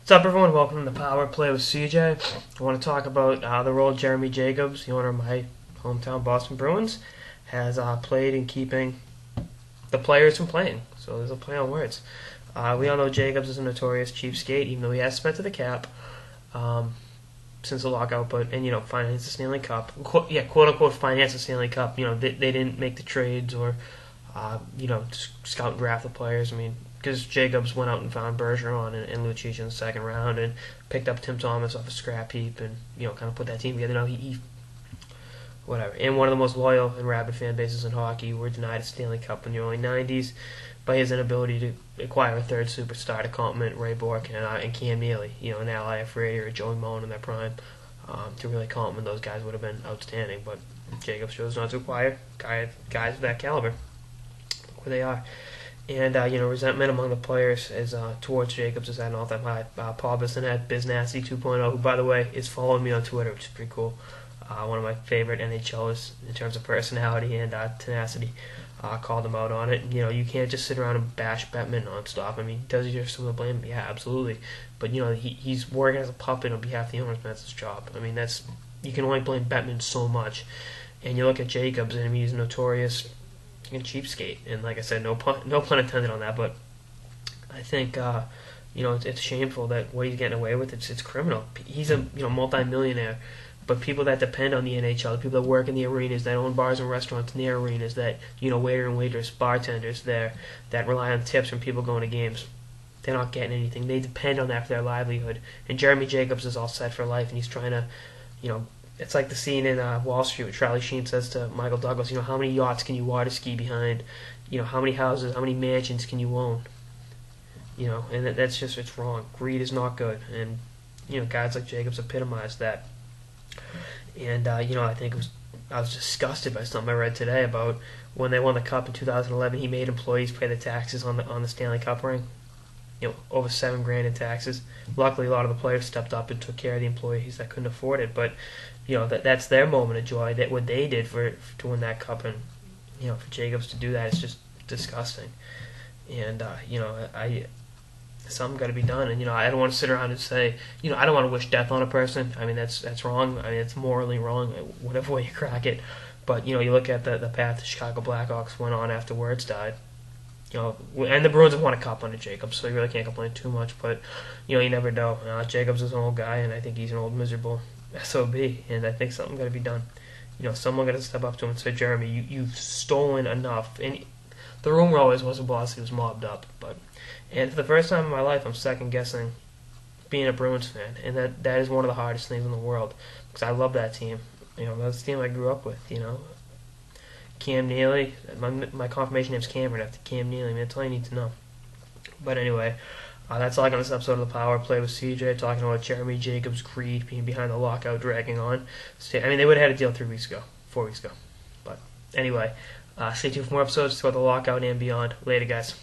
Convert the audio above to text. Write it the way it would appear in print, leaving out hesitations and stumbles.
What's up, everyone? Welcome to the Power Play with CJ. I want to talk about the role Jeremy Jacobs, the owner of my hometown Boston Bruins, has played in keeping the players from playing. So there's a play on words. We all know Jacobs is a notorious cheapskate, even though he has spent to the cap since the lockout, financed the Stanley Cup. Quote unquote, financed the Stanley Cup. They didn't make the trades or scout and draft the players. Because Jacobs went out and found Bergeron and Lucic in the second round and picked up Tim Thomas off a scrap heap and kind of put that team together. Whatever. And one of the most loyal and rabid fan bases in hockey were denied a Stanley Cup in the early '90s by his inability to acquire a third superstar to complement Ray Bourque and Cam Neely, an ally of Frady or Joey Moan in their prime. To really complement those guys would have been outstanding, but Jacobs chose not to acquire guys of that caliber. Look where they are. And, resentment among the players is towards Jacobs is at an all-time high. Paul Bissonnette, Biznasty 2.0, who, by the way, is following me on Twitter, which is pretty cool. One of my favorite NHLers in terms of personality and tenacity, called him out on it. You can't just sit around and bash Bettman nonstop. Does he deserve some of the blame? Yeah, absolutely. But, he's working as a puppet on behalf of the owners, and that's his job. You can only blame Bettman so much. And you look at Jacobs, and he's notorious and cheapskate, and like I said, no pun intended on that. But I think it's shameful that what he's getting away with. It's criminal. He's a multi-millionaire, but people that depend on the NHL, the people that work in the arenas, that own bars and restaurants in their arenas, that waiter and waitress, bartenders there, that rely on tips from people going to games, they're not getting anything. They depend on that for their livelihood. And Jeremy Jacobs is all set for life, and he's trying to, It's like the scene in Wall Street where Charlie Sheen says to Michael Douglas, how many yachts can you water ski behind? How many houses, how many mansions can you own? And that's just, it's wrong. Greed is not good. And, guys like Jacobs epitomize that. And, I was disgusted by something I read today about when they won the Cup in 2011, he made employees pay the taxes on the Stanley Cup ring. Over $7,000 in taxes. Luckily, a lot of the players stepped up and took care of the employees that couldn't afford it. But that's their moment of joy. That what they did to win that cup, and for Jacobs to do that, it's just disgusting. And something got to be done. And I don't want to sit around and say, I don't want to wish death on a person. That's wrong. It's morally wrong, whatever way you crack it. But you look at the path the Chicago Blackhawks went on after Words died. And the Bruins have won a cup under Jacobs, so you really can't complain too much. But you never know. Jacobs is an old guy, and I think he's an old miserable SOB. And I think something got to be done. Someone got to step up to him and say, Jeremy, you've stolen enough. And the rumor always was he was mobbed up. And for the first time in my life, I'm second guessing being a Bruins fan, and that is one of the hardest things in the world because I love that team. That's the team I grew up with. Cam Neely, my confirmation name's Cameron after Cam Neely. That's all you need to know. But anyway, that's all I got on this episode of the Power Play with CJ, talking about Jeremy Jacobs' greed being behind the lockout, dragging on. They would have had a deal 4 weeks ago. But anyway, stay tuned for more episodes about the lockout and beyond. Later, guys.